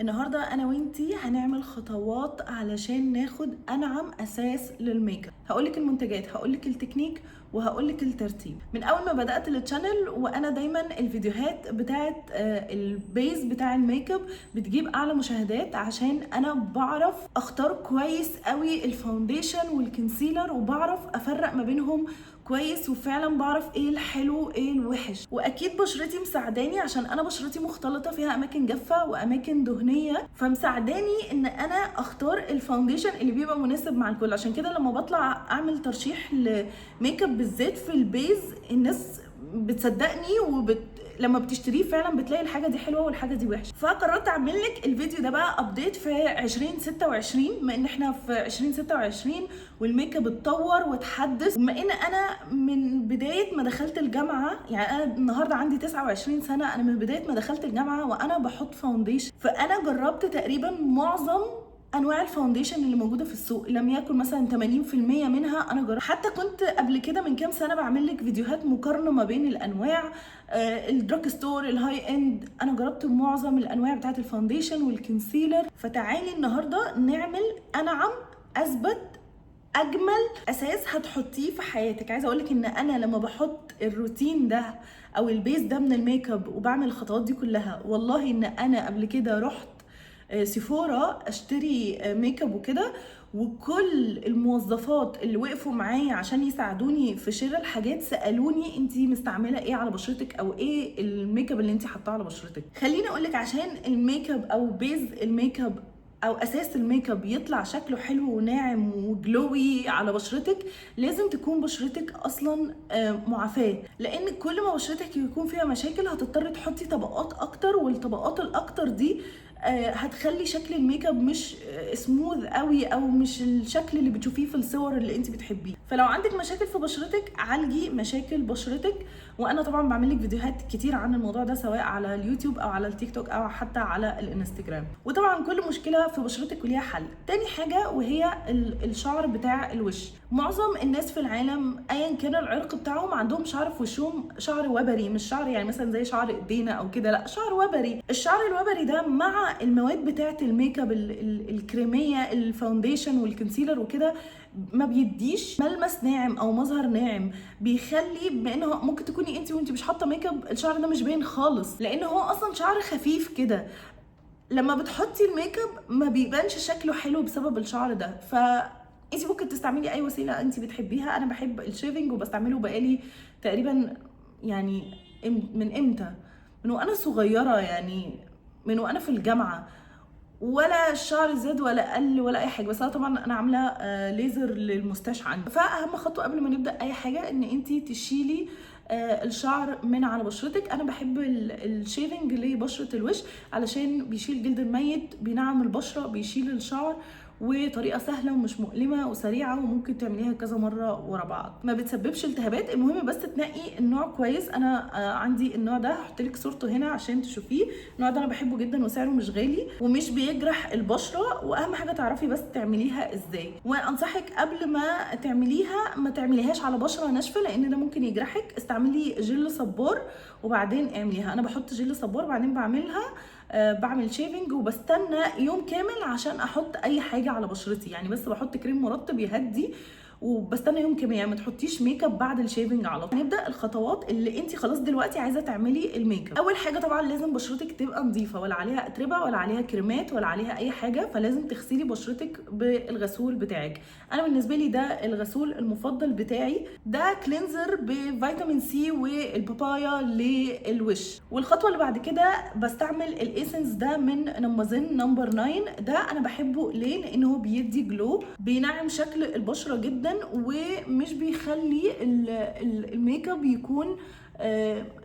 النهارده انا وانتي هنعمل خطوات علشان ناخد انعم اساس للميك اب. هقولك المنتجات، هقولك التكنيك، وهقولك الترتيب. من اول ما بدات التشانل وانا دايما الفيديوهات بتاعت البيز بتاع الميك اب بتجيب اعلى مشاهدات، عشان انا بعرف اختار كويس قوي الفاونديشن والكونسيلر، وبعرف افرق ما بينهم كويس، وفعلا بعرف ايه الحلو ايه الوحش. واكيد بشرتي مساعداني، عشان انا بشرتي مختلطه فيها اماكن جافه واماكن دهنيه، فمساعداني ان انا اختار الفاونديشن اللي بيبقى مناسب مع الكل. عشان كده لما بطلع اعمل ترشيح لميك اب بالذات في البيز، الناس بتصدقني لما بتشتريه فعلا بتلاقي الحاجه دي حلوه والحاجه دي وحشه. فقررت اعمل لك الفيديو ده بقى ابديت في 2026، بما ان احنا في 2026 والميك اب اتطور واتحدث. بما ان انا من بدايه ما دخلت الجامعه، يعني انا النهارده عندي 29 سنه، انا من بدايه ما دخلت الجامعه وانا بحط فاونديشن، فانا جربت تقريبا معظم انواع الفاونديشن اللي موجوده في السوق، لم يكن مثلا 80% منها انا جربت. حتى كنت قبل كده من كام سنه بعمل لك فيديوهات مقارنه ما بين الانواع، الدراج ستور، الهاي اند. انا جربت معظم الانواع بتاعت الفاونديشن والكونسيلر. فتعالي النهارده نعمل انعم، اثبت، اجمل اساس هتحطيه في حياتك. عايزه اقولك ان انا لما بحط الروتين ده او البيز ده من الميك اب وبعمل الخطوات دي كلها، والله ان انا قبل كده رحت سيفورا اشتري ميك اب وكده، وكل الموظفات اللي وقفوا معايا عشان يساعدوني في شراء الحاجات سالوني انتي مستعمله ايه على بشرتك، او ايه الميك اب اللي انتي حاطاه على بشرتك. خليني اقولك، عشان الميك اب او بيز الميك اب او اساس الميك اب يطلع شكله حلو وناعم وجلوي على بشرتك، لازم تكون بشرتك اصلا معافاه. لان كل ما بشرتك يكون فيها مشاكل هتضطري تحطي طبقات اكتر، والطبقات الاكتر دي هتخلي شكل الميك اب مش سموث قوي، او مش الشكل اللي بتشوفيه في الصور اللي انت بتحبيه. فلو عندك مشاكل في بشرتك، عالجي مشاكل بشرتك. وانا طبعا بعمل لك فيديوهات كتير عن الموضوع ده، سواء على اليوتيوب او على التيك توك او حتى على الانستجرام. وطبعا كل مشكله في بشرتك وليها حل. تاني حاجه وهي الشعر بتاع الوش. معظم الناس في العالم ايا كان العرق بتاعهم عندهم شعر في وشهم، شعر وبري، مش شعر يعني مثلا زي شعر ايدينا او كده، لا، شعر وبري. الشعر الوبري ده مع المواد بتاعه الميك اب الكريميه، الفاونديشن والكونسيلر وكده، ما بيديش ملمس ناعم او مظهر ناعم. بيخلي بانه ممكن تكوني انت وانت مش حاطه ميك اب الشعر ده مش باين خالص، لان هو اصلا شعر خفيف كده. لما بتحطي الميك اب ما بيبانش شكله حلو بسبب الشعر ده. انت ممكن تستعملي اي وسيله انت بتحبيها. انا بحب الشيفنج وبستعمله بقالي تقريبا، يعني من امتى؟ من وانا صغيره، يعني من وانا في الجامعه. ولا الشعر زاد ولا قل ولا اي حاجه. بس انا طبعا انا عامله ليزر للمستاش عندي. فاهم خطوه قبل ما نبدا اي حاجه ان انت تشيلي الشعر من على بشرتك. انا بحب الشيفنج لبشره الوش علشان بيشيل جلد الميت، بينعم البشره، بيشيل الشعر، وطريقه سهله ومش مؤلمه وسريعه، وممكن تعمليها كذا مره ورا بعض، ما بتسببش التهابات. المهم بس تنقي النوع كويس. انا عندي النوع ده، هحط لك صورته هنا عشان تشوفيه. النوع ده انا بحبه جدا وسعره مش غالي ومش بيجرح البشره. واهم حاجه تعرفي بس تعمليها ازاي. وانصحك قبل ما تعمليها ما تعمليهاش على بشره ناشفه، لان ده ممكن يجرحك. استعملي جل صبار وبعدين اعمليها. انا بحط جل صبار بعدين بعملها، بعمل شيفنج وبستنى يوم كامل عشان احط اي حاجه على بشرتي. يعني بس بحط كريم مرطب يهدي وبستنى يوم كامل. يعني ما تحطيش ميك اب بعد الشيفنج على طول. هنبدا الخطوات اللي انت خلاص دلوقتي عايزه تعملي الميك اب. اول حاجه طبعا لازم بشرتك تبقى نظيفه، ولا عليها اتربه ولا عليها كريمات ولا عليها اي حاجه. فلازم تغسلي بشرتك بالغسول بتاعك. انا بالنسبه لي ده الغسول المفضل بتاعي، ده كلينزر بفيتامين سي والبابايا للوش. والخطوه اللي بعد كده بستعمل الايسنس ده من نمازين نمبر 9. ده انا بحبه ليه؟ لانه هو بيدي جلو، بينعم شكل البشره جدا، ومش بيخلي الميك اب يكون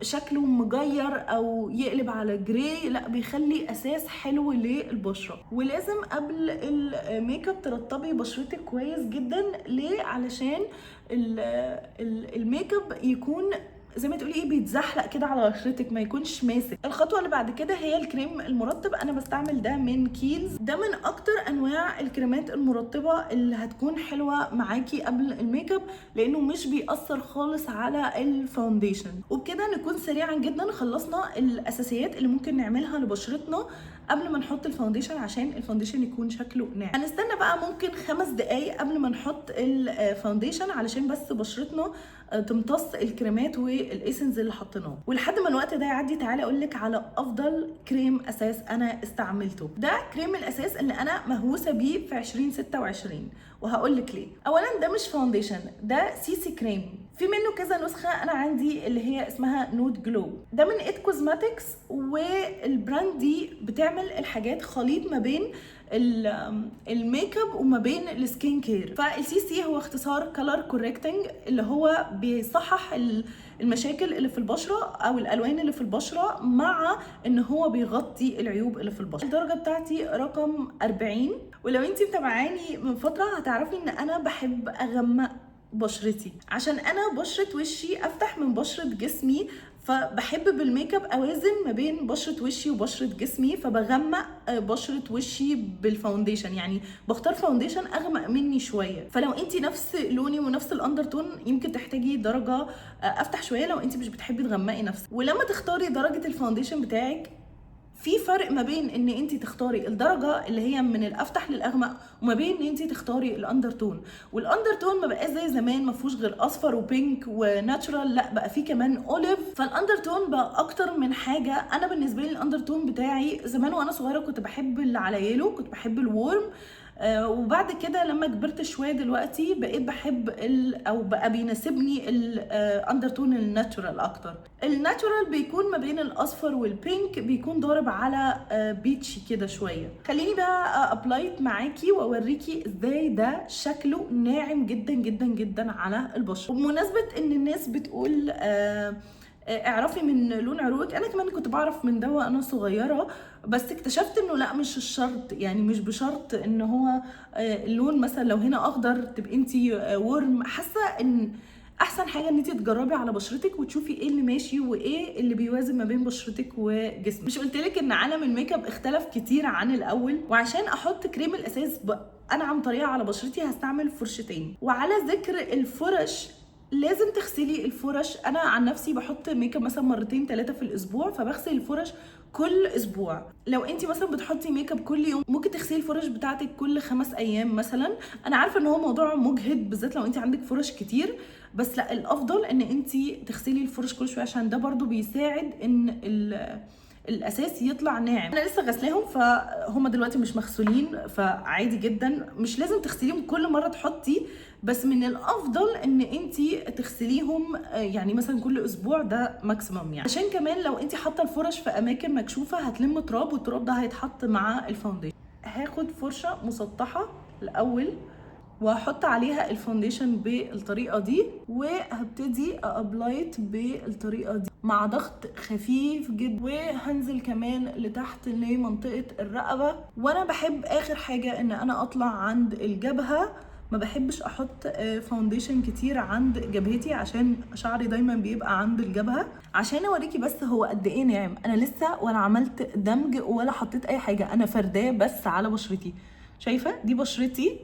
شكله مغير او يقلب على جراي، لا، بيخلي اساس حلو للبشره. ولازم قبل الميك اب ترطبي بشرتك كويس جدا. ليه؟ علشان الميك اب يكون زي ما تقولي ايه، بيتزحلق كده على بشرتك، ما يكونش ماسك. الخطوه اللي بعد كده هي الكريم المرطب. انا بستعمل ده من كيلز. ده من اكتر انواع الكريمات المرطبه اللي هتكون حلوه معاكي قبل الميك اب، لانه مش بيأثر خالص على الفاونديشن. وبكده نكون سريعا جدا خلصنا الاساسيات اللي ممكن نعملها لبشرتنا قبل ما نحط الفاونديشن عشان الفاونديشن يكون شكله ناعم. هنستنى بقى ممكن 5 دقايق قبل ما نحط الفاونديشن علشان بس بشرتنا تمتص الكريمات والايسنز اللي حطيناه. ولحد ما الوقت ده يعدي تعالى اقول لك على افضل كريم اساس انا استعملته. ده كريم الاساس اللي انا مهووسه بيه في 2026 وهقول لك ليه. اولا ده مش فاونديشن، ده سيسي كريم، في منه كذا نسخه. انا عندي اللي هي اسمها نوت جلو، ده من ات كوزماتكس، والبراند دي بتعمل الحاجات خليط ما بين الميك اب وما بين السكين كير. فالسي سي هو اختصار كلر كوريكتنج، اللي هو بيصحح المشاكل اللي في البشره او الالوان اللي في البشره، مع ان هو بيغطي العيوب اللي في البشره. الدرجه بتاعتي رقم 40، ولو انتي متابعاني من فتره هتعرفي ان انا بحب اغمق بشرتي عشان انا بشره وشي افتح من بشره جسمي، فبحب بالميك اب اوازن ما بين بشره وشي وبشره جسمي، فبغمق بشره وشي بالفاونديشن، يعني بختار فاونديشن اغمق مني شويه. فلو انتي نفس لوني ونفس الاندرتون يمكن تحتاجي درجه افتح شويه لو انتي مش بتحبي تغمقي نفسك. ولما تختاري درجه الفاونديشن بتاعك في فرق ما بين ان انت تختاري الدرجه اللي هي من الافتح للاغمق وما بين ان انت تختاري الاندرتون. والاندرتون ما بقاش زي زمان ما فيهوش غير اصفر وبينك وناتشرال، لا بقى فيه كمان اوليف. فالاندرتون بقى اكتر من حاجه. انا بالنسبه لي الاندرتون بتاعي زمان وانا صغيره كنت بحب اللي على يلو، كنت بحب الورم، وبعد كده لما كبرت شويه دلوقتي بقيت بحب او بقى بيناسبني الاندرتون الناتشورال اكتر. الناتشورال بيكون ما بين الاصفر والبينك، بيكون ضارب على بيتشي كده شويه. خليني بقى ابلايت معاكي واوريكي ازاي ده شكله ناعم جدا جدا جدا على البشره. وبمناسبه ان الناس بتقول اعرفي من لون عروقك، انا كمان كنت بعرف من ده وانا صغيره، بس اكتشفت انه لا مش الشرط، يعني مش بشرط ان هو اللون مثلا لو هنا اخضر تبقي انتي ورم. حاسه ان احسن حاجه ان انتي تجربي على بشرتك وتشوفي ايه اللي ماشي وايه اللي بيوازن ما بين بشرتك وجسمك. مش قلتلك ان عالم الميك اب اختلف كتير عن الاول؟ وعشان احط كريم الاساس انعم طريقه على بشرتي هستعمل فرشتين. وعلى ذكر الفرش، لازم تغسلي الفرش. انا عن نفسي بحط ميك اب مثلا 2 3 في الاسبوع، فبغسل الفرش كل اسبوع. لو انت مثلا بتحطي ميك اب كل يوم ممكن تغسلي الفرش بتاعتك كل 5 ايام مثلا. انا عارفه ان هو موضوع مجهد بالذات لو انت عندك فرش كتير، بس لا الافضل ان انت تغسلي الفرش كل شويه عشان ده برضو بيساعد ان الاساس يطلع ناعم. انا لسه غسلاهم فهم دلوقتي مش مغسولين، فعادي جدا مش لازم تغسليهم كل مره تحطي، بس من الافضل ان انتي تغسليهم يعني مثلا كل اسبوع، ده ماكسيمم يعني. عشان كمان لو انتي حاطه الفرش في اماكن مكشوفه هتلم تراب، والتراب ده هيتحط مع الفاونديشن. هاخد فرشه مسطحه الاول وهحط عليها الفاونديشن بالطريقه دي، وهبتدي ابلايت بالطريقه دي مع ضغط خفيف جدا، وهنزل كمان لتحت لمنطقه الرقبه. وانا بحب اخر حاجه ان انا اطلع عند الجبهه، ما بحبش احط فاونديشن كتير عند جبهتي عشان شعري دايما بيبقى عند الجبهه. عشان اوريكي بس هو قد ايه ناعم، انا لسه ولا عملت دمج ولا حطيت اي حاجه، انا فرداه بس على بشرتي. شايفه دي بشرتي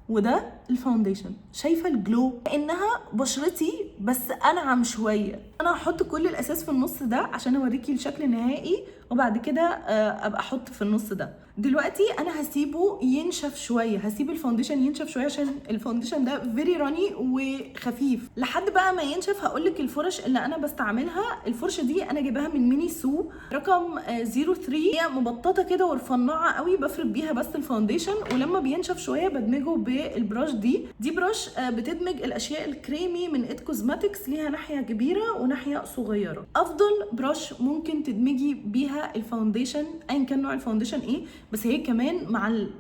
وده الفاونديشن، شايفه الجلو كانها بشرتي بس انعم شويه. انا هحط كل الاساس في النص ده عشان اوريكي الشكل النهائي، وبعد كده ابقى احط في النص ده. دلوقتي انا هسيبه ينشف شويه، هسيب الفاونديشن ينشف شويه عشان الفاونديشن ده فيري راني وخفيف. لحد بقى ما ينشف هقولك الفرش اللي انا بستعملها. الفرشه دي انا جايباها من ميني سو رقم 03، هي مبططه كده ورفنعه قوي، بفرد بيها بس الفاونديشن، ولما بينشف شويه بدمجه بالبراش دي براش بتدمج الاشياء الكريمي من ات كوزماتكس، ليها ناحيه كبيره وناحيه صغيره. افضل براش ممكن تدمجي بيها الفاونديشن ايا كان نوع الفاونديشن ايه، بس هي كمان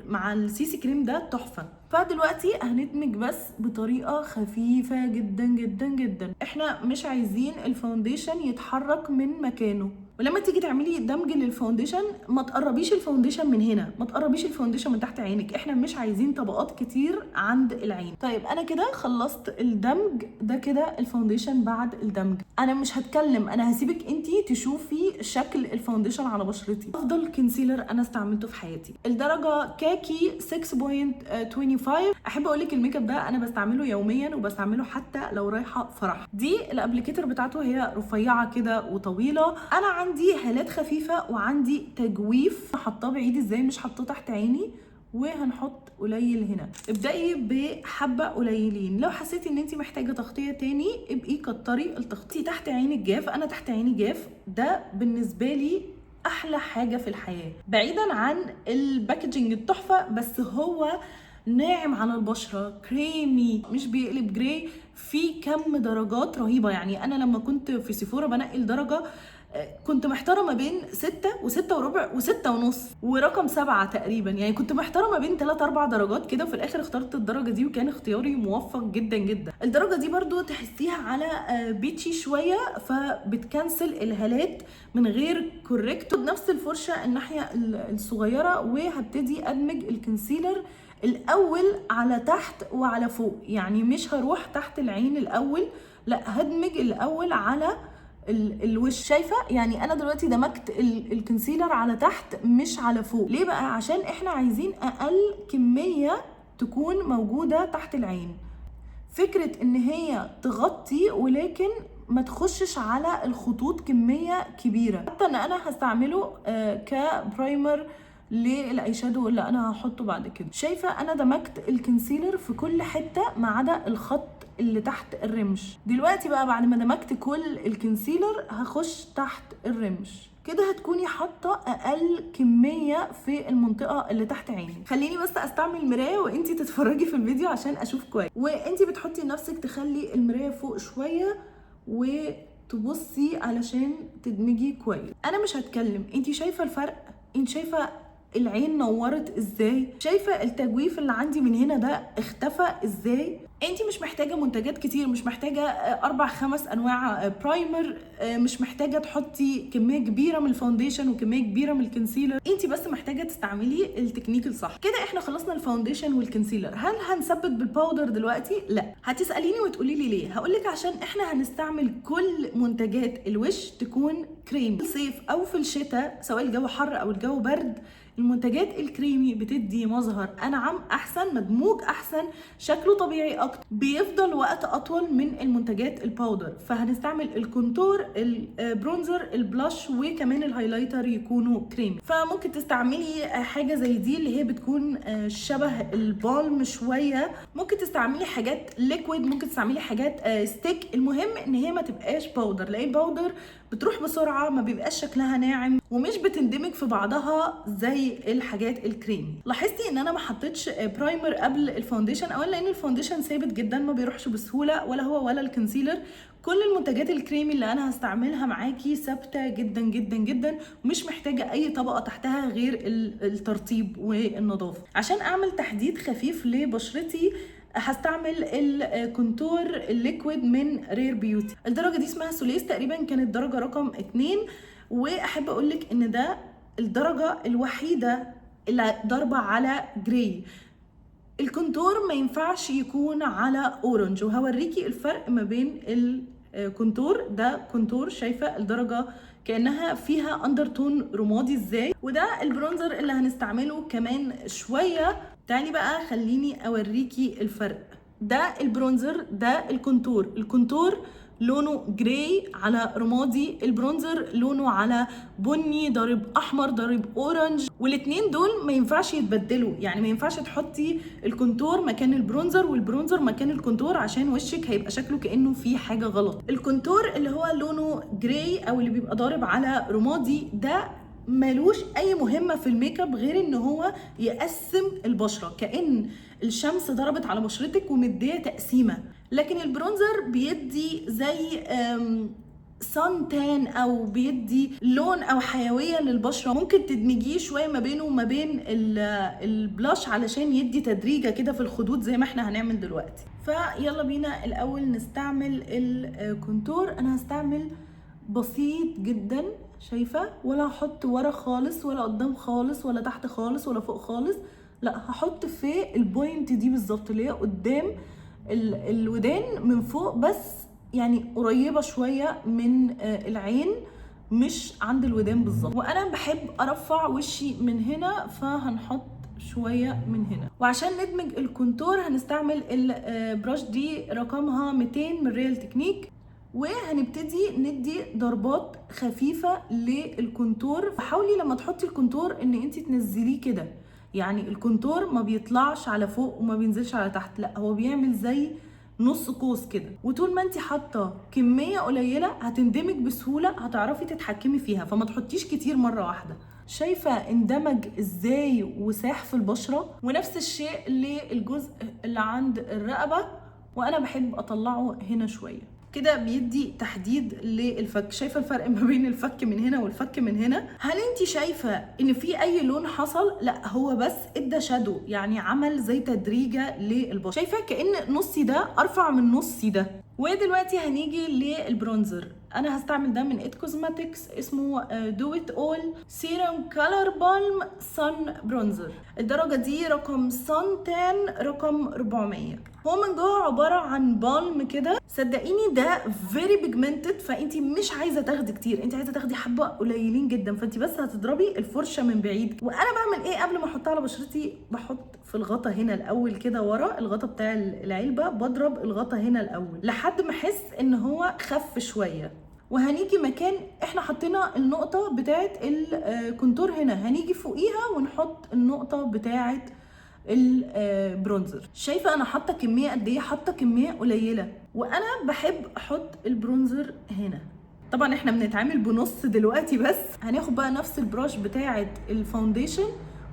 مع السيسي كريم ده تحفه. فدلوقتي هندمج بس بطريقه خفيفه جدا جدا جدا. احنا مش عايزين الفاونديشن يتحرك من مكانه، ولما تيجي تعملي دمج للفاونديشن ما تقربيش الفاونديشن من هنا، ما تقربيش الفاونديشن من تحت عينك، احنا مش عايزين طبقات كتير عند العين. طيب انا كده خلصت الدمج ده، كده الفاونديشن بعد الدمج. انا مش هتكلم، انا هسيبك انتي تشوفي شكل الفاونديشن على بشرتي. افضل كونسيلر انا استعملته في حياتي الدرجه كاكي 6.25. احب اقول لك الميك اب ده انا بستعمله يوميا، وبستعمله حتى لو رايحه فرح. دي الابليكيتور بتاعته هي رفيعه كده وطويله. انا عندي هالات خفيفه وعندي تجويف حطاه بعيد ازاي، مش حطاه تحت عيني، وهنحط قليل هنا. ابدأي بحبة قليلين. لو حسيتي ان انت محتاجة تغطية تاني ابقي كتري التغطية. تحت عيني الجاف، انا تحت عيني جاف، ده بالنسبة لي احلى حاجة في الحياة، بعيدا عن الباكجينج التحفة، بس هو ناعم على البشرة، كريمي، مش بيقلب جراي، في كم درجات رهيبة. يعني انا لما كنت في سيفورا بنقي الدرجة كنت محتاره ما بين 6 و6 وربع و6 ونص ورقم 7 تقريبا، يعني كنت محتاره ما بين 3 4 درجات كده، وفي الاخر اخترت الدرجه دي وكان اختياري موفق جدا جدا. الدرجه دي برضو تحسيها على بيتشي شويه، فبتكنسل الهالات من غير كوريكتور. بنفس الفرشه الناحيه الصغيره، وهبتدي ادمج الكونسيلر الاول على تحت وعلى فوق، يعني مش هروح تحت العين الاول، لا هدمج الاول على الوش. شايفه يعني انا دلوقتي دمجت الكونسيلر على تحت مش على فوق. ليه بقى؟ عشان احنا عايزين اقل كميه تكون موجوده تحت العين. فكره ان هي تغطي ولكن ما تخشش على الخطوط كميه كبيره. حتى ان انا هستعمله كبرايمر للاي شادو اللي انا هحطه بعد كده. شايفه انا دمجت الكونسيلر في كل حته ما عدا الخط اللي تحت الرمش. دلوقتي بقى بعد ما دمجت كل الكونسيلر هخش تحت الرمش كده، هتكوني حاطه اقل كميه في المنطقه اللي تحت عيني. خليني بس استعمل مرايه وانتي تتفرجي في الفيديو عشان اشوف كويس. وانتي بتحطي لنفسك تخلي المرايه فوق شويه وتبصي علشان تدمجي كويس. انا مش هتكلم، انتي شايفه الفرق؟ انت شايفه العين نورت ازاي؟ شايفه التجويف اللي عندي من هنا ده اختفى ازاي؟ انت مش محتاجه منتجات كتير، مش محتاجه 4 5 انواع برايمر، مش محتاجه تحطي كميه كبيره من الفاونديشن وكميه كبيره من الكونسيلر. انت بس محتاجه تستعملي التكنيك الصح. كده احنا خلصنا الفاونديشن والكونسيلر. هل هنثبت بالباودر دلوقتي؟ لا. هتساليني وتقولي لي ليه؟ هقولك عشان احنا هنستعمل كل منتجات الوش تكون كريم. في الصيف او في الشتاء، سواء الجو حر او الجو برد، المنتجات الكريمي بتدي مظهر انعم، احسن، مدموج احسن، شكله طبيعي اكتر، بيفضل وقت اطول من المنتجات الباودر. فهنستعمل الكونتور، البرونزر، البلاش، وكمان الهايلايتر يكونوا كريمي. فممكن تستعملي حاجه زي دي اللي هي بتكون شبه البالم شويه. ممكن تستعملي حاجات ليكويد، ممكن تستعملي حاجات ستيك. المهم ان هي ما تبقاش باودر، لان الباودر بتروح بسرعه، ما بيبقاش شكلها ناعم، ومش بتندمج في بعضها زي الحاجات الكريمي. لاحظتي ان انا ما حطيتش برايمر قبل الفاونديشن، اولا لان الفاونديشن ثابت جدا ما بيروحش بسهوله، ولا هو ولا الكونسيلر. كل المنتجات الكريمي اللي انا هستعملها معاكي ثابته جدا جدا جدا، ومش محتاجه اي طبقه تحتها غير الترطيب والنظافه. عشان اعمل تحديد خفيف لبشرتي هستعمل الكونتور الليكويد من رير بيوتي. الدرجه دي اسمها سوليس، تقريبا كانت درجه رقم 2. واحب اقولك ان ده الدرجه الوحيده اللي ضاربه على جراي. الكونتور ما ينفعش يكون على اورنج، وهوريكي الفرق ما بين الكونتور ده. كونتور، شايفه الدرجه كانها فيها اندرتون رمادي ازاي. وده البرونزر اللي هنستعمله كمان شويه. تعالي بقى خليني اوريكي الفرق. ده البرونزر، ده الكونتور. الكونتور لونه جراي على رمادي، البرونزر لونه على بني ضارب احمر ضارب اورنج، والاتنين دول ما ينفعش يتبدلوا. يعني ما ينفعش تحطي الكونتور مكان البرونزر والبرونزر مكان الكونتور، عشان وشك هيبقى شكله كانه في حاجه غلط. الكونتور اللي هو لونه جراي او اللي بيبقى ضارب على رمادي ده ملوش اي مهمه في الميك اب غير ان هو يقسم البشره، كأن الشمس ضربت على بشرتك ومديه تقسيمه. لكن البرونزر بيدي زي سان تان، او بيدي لون او حيويه للبشره. ممكن تدمجيه شويه ما بينه وما بين البلاش علشان يدي تدريجه كده في الخدود زي ما احنا هنعمل دلوقتي. فيلا بينا الاول نستعمل الكونتور. انا هستعمل بسيط جدا، شايفه، ولا هحط ورا خالص ولا قدام خالص ولا تحت خالص ولا فوق خالص، لا هحط في البوينت دي بالظبط اللي هي قدام الودان من فوق، بس يعني قريبه شويه من العين، مش عند الودان بالظبط. وانا بحب ارفع وشي من هنا، فهنحط شويه من هنا. وعشان ندمج الكونتور هنستعمل البراش دي رقمها 200 من ريال تكنيك. وهنبتدي ندي ضربات خفيفة للكونتور. حاولي لما تحطي الكونتور ان انت تنزليه كده، يعني الكونتور ما بيطلعش على فوق وما بينزلش على تحت، لا هو بيعمل زي نص قوس كده. وطول ما انت حاطه كميه قليله هتندمج بسهوله، هتعرفي تتحكمي فيها، فما تحطيش كتير مره واحده. شايفه اندمج ازاي وساح في البشره؟ ونفس الشيء للجزء اللي عند الرقبه، وانا بحب اطلعه هنا شويه كده، بيدي تحديد للفك. شايفه الفرق ما بين الفك من هنا والفك من هنا؟ هل انت شايفه ان في اي لون حصل؟ لا، هو بس ادى شادو، يعني عمل زي تدريجه للبشره. شايفه كأن نصي ده ارفع من نصي ده. ودلوقتي هنيجي للبرونزر. انا هستعمل ده من ات كوزماتكس، اسمه دو ات اول سيرم كولر بالم سان برونزر. الدرجه دي رقم سان تان رقم 400. هو من جوه عباره عن بالم كده، صدقيني ده فيري بيجمنتد، فانت مش عايزه تاخدي كتير، انت عايزه تاخدي حبه قليلين جدا، فانت بس هتضربي الفرشه من بعيد. وانا بعمل ايه قبل ما احطها على بشرتي؟ بحط في الغطا هنا الاول كده، ورا الغطا بتاع العلبه بضرب الغطا هنا الاول لحد ما احس ان هو خف شويه. وهنيجي مكان احنا حطينا النقطه بتاعه الكونتور هنا، هنيجي فوقيها ونحط النقطه بتاعه البرونزر. شايفه انا حاطه كميه قد ايه؟ حاطه كميه قليله، وانا بحب احط البرونزر هنا. طبعا احنا بنتعامل بنص دلوقتي، بس هناخد بقى نفس البراش بتاعه الفاونديشن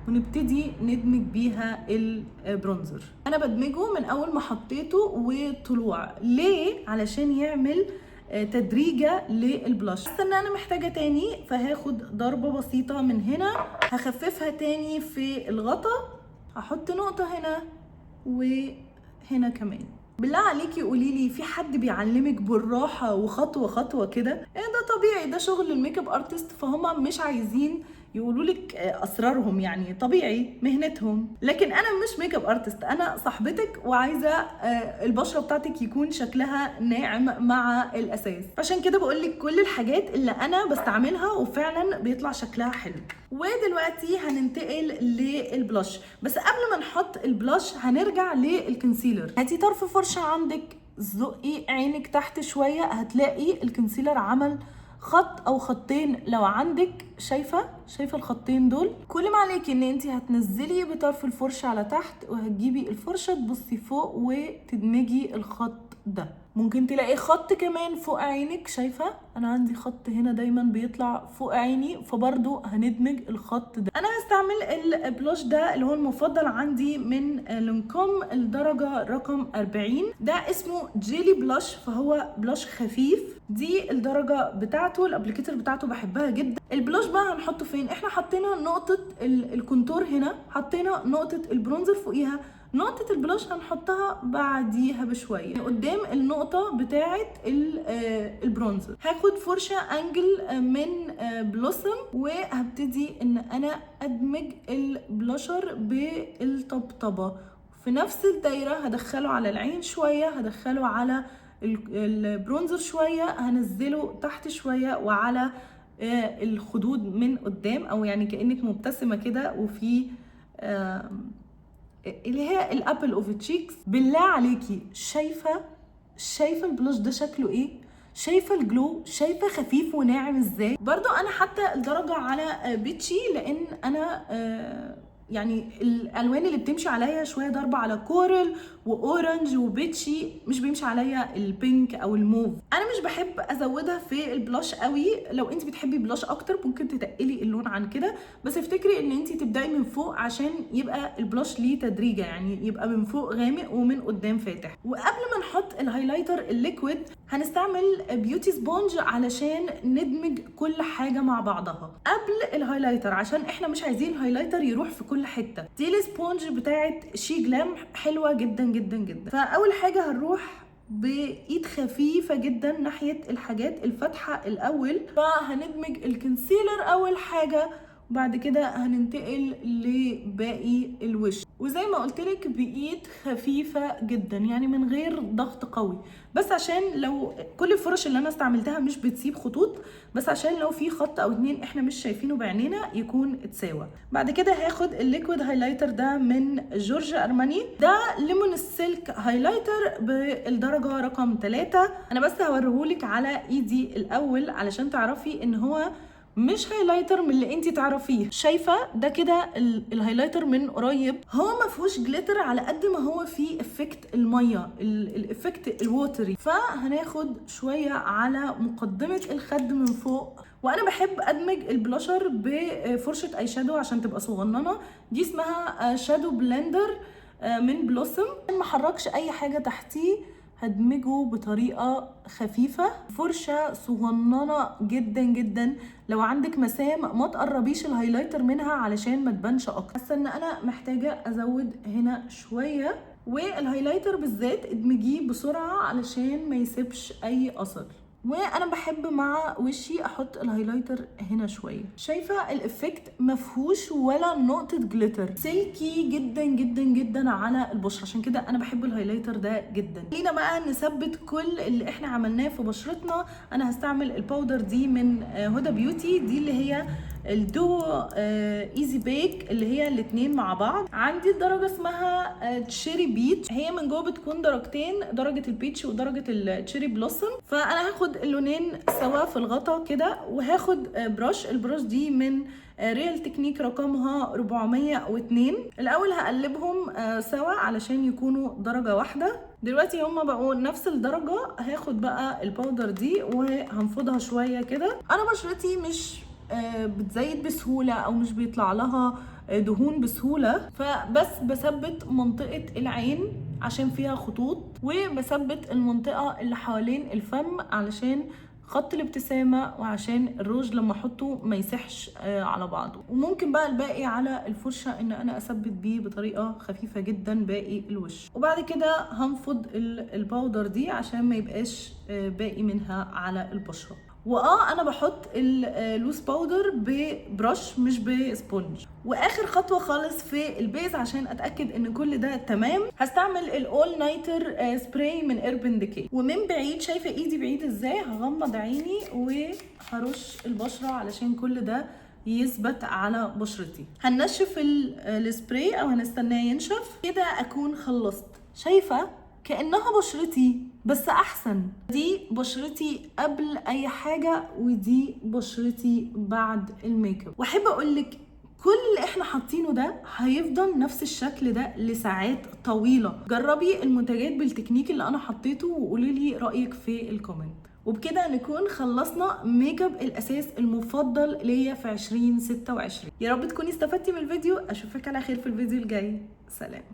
ونبتدي ندمج بيها البرونزر. انا بدمجه من اول ما حطيته وطلوع. ليه؟ علشان يعمل تدريجه للبلاش. بس ان انا محتاجه تاني، فهاخد ضربه بسيطه من هنا، هخففها تاني في الغطا، هحط نقطه هنا وهنا كمان. بالله عليكي قوليلي، في حد بيعلمك بالراحه وخطوه خطوه كده؟ ده طبيعي، ده شغل الميك اب ارتست، فهم مش عايزين يقولوا لك اسرارهم، يعني طبيعي مهنتهم. لكن انا مش ميك اب ارتست، انا صاحبتك وعايزه البشره بتاعتك يكون شكلها ناعم مع الاساس، عشان كده بقول لك كل الحاجات اللي انا بستعملها وفعلا بيطلع شكلها حلو. ودلوقتي هننتقل للبلاش، بس قبل ما نحط البلاش هنرجع للكونسيلر. هاتي طرف فرشه عندك، زقي عينك تحت شويه، هتلاقي الكونسيلر عمل خط او خطين لو عندك. شايفه الخطين دول؟ كل ما عليكي ان انت هتنزلي بطرف الفرشه على تحت، وهتجيبي الفرشه تبصي فوق وتدمجي الخط ده. ممكن تلاقي خط كمان فوق عينك، شايفه انا عندي خط هنا دايما بيطلع فوق عيني، فبرضو هندمج الخط ده. انا هستعمل البلاش ده اللي هو المفضل عندي من لانكوم، الدرجه رقم 40. ده اسمه جيلي بلاش، فهو بلاش خفيف. دي الدرجه بتاعته، الابليكيتر بتاعته بحبها جدا. البلاش بقى هنحطه فين؟ احنا حطينا نقطه الكونتور هنا، حطينا نقطه البرونزر فوقيها، نقطة البلاش هنحطها بعديها بشوية قدام النقطة بتاعة البرونزر. هاخد فرشة انجل من بلوسم، وهبتدي ان انا ادمج البلاشر بالطبطبة في نفس الدايرة. هدخله على العين شوية، هدخله على البرونزر شوية، هنزله تحت شوية، وعلى الخدود من قدام، او يعني كأنك مبتسمة كده وفي اللي هي الابل اوف تشيكس. بالله عليكي شايفه البلاش ده شكله ايه؟ شايفه الجلو؟ شايفه خفيف وناعم ازاي؟ برضو انا حتى الدرجه على بيتشي، لان انا يعني الالوان اللي بتمشي عليا شويه ضربه على كورل واورنج وبيتشي، مش بيمشي عليا البينك او الموف. انا مش بحب ازودها في البلاش قوي. لو انت بتحبي بلاش اكتر ممكن تتقلي اللون عن كده، بس افتكري ان انت تبداي من فوق عشان يبقى البلاش ليه تدريجه، يعني يبقى من فوق غامق ومن قدام فاتح. وقبل ما نحط الهايلايتر الليكويد هنستعمل بيوتي سبونج علشان ندمج كل حاجه مع بعضها قبل الهايلايتر، عشان احنا مش عايزين الهايلايتر يروح في كل حته. دي السبونج بتاعت شي جلام، حلوه جدا جدا جدا. فاول حاجه هنروح بايد خفيفه جدا ناحيه الحاجات الفاتحه الاول، فهندمج الكونسيلر اول حاجه، وبعد كده هننتقل لباقي الوش، وزي ما قلتلك بايد خفيفة جدا يعني من غير ضغط قوي، بس عشان لو كل الفرش اللي انا استعملتها مش بتسيب خطوط، بس عشان لو في خط او اتنين احنا مش شايفينه بعينينا يكون اتساوى. بعد كده هاخد الليكويد هايلايتر ده من جورج ارماني، ده ليمون السلك هايلايتر بالدرجة رقم 3. انا بس هوريهولك على ايدي الاول علشان تعرفي ان هو مش هايلايتر من اللي انتي تعرفيه. شايفه ده كده الهايلايتر من قريب، هو ما فيهوش جليتر على قد ما هو فيه افكت الميه، الافكت الووتري. فهناخد شويه على مقدمه الخد من فوق، وانا بحب ادمج البلاشر بفرشه اي شادو عشان تبقى صغننه، دي اسمها شادو بلندر من بلوسم. ما حركش اي حاجه تحتيه، هدمجه بطريقة خفيفة، فرشة صغننة جدا جدا. لو عندك مسام ما تقربيش الهايلايتر منها علشان ما تبانش اكتر. حاسة ان انا محتاجة ازود هنا شوية، والهايلايتر بالذات ادمجيه بسرعة علشان ما يسيبش اي اثر. وانا بحب مع وشي احط الهايلايتر هنا شويه. شايفه الافكت مفهوش ولا نقطه جليتر، سلكي جدا جدا جدا على البشره، عشان كده انا بحب الهايلايتر ده جدا. خلينا بقى نثبت كل اللي احنا عملناه في بشرتنا. انا هستعمل الباودر دي من هدى بيوتي، دي اللي هي الدو ايزي بيك، اللي هي الاتنين مع بعض. عندي درجه اسمها تشيري بيتش، هي من جوه بتكون درجتين، درجه البيتش ودرجه التشيري بلوسم. فانا هاخد اللونين سوا في الغطا كده، وهاخد البراش دي من ريال تكنيك رقمها 402. الاول هقلبهم سوا علشان يكونوا درجه واحده. دلوقتي هما بقوا نفس الدرجه، هاخد بقى الباودر دي وهنفضها شويه كده. انا بشرتي مش بتزيد بسهوله او مش بيطلع لها دهون بسهوله، فبس بثبت منطقه العين عشان فيها خطوط، وبثبت المنطقه اللي حوالين الفم علشان خط الابتسامه، وعشان الروج لما احطه ما يسحش على بعضه. وممكن بقى الباقي على الفرشه ان انا اثبت بيه بطريقه خفيفه جدا باقي الوش. وبعد كده هنفض الباودر دي عشان ما يبقاش باقي منها على البشره. انا بحط اللوس باودر ببرش مش بسبونج. واخر خطوه خالص في البيز عشان اتاكد ان كل ده تمام، هستعمل الاول نايتر سبراي من ايربن ديكي. ومن بعيد، شايفه ايدي بعيد ازاي، هغمض عيني وهرش البشره علشان كل ده يثبت على بشرتي. هنشف السبراي او هنستناه ينشف كده اكون خلصت. شايفه كأنها بشرتي بس احسن. دي بشرتي قبل اي حاجة، ودي بشرتي بعد الميك اب. واحب اقولك كل اللي احنا حاطينه ده هيفضل نفس الشكل ده لساعات طويلة. جربي المنتجات بالتكنيك اللي انا حطيته وقولي لي رأيك في الكومنت. وبكده نكون خلصنا ميك اب الاساس المفضل ليا في 2026. يا رب تكوني استفدتي من الفيديو. اشوفك على خير في الفيديو الجاي. سلام.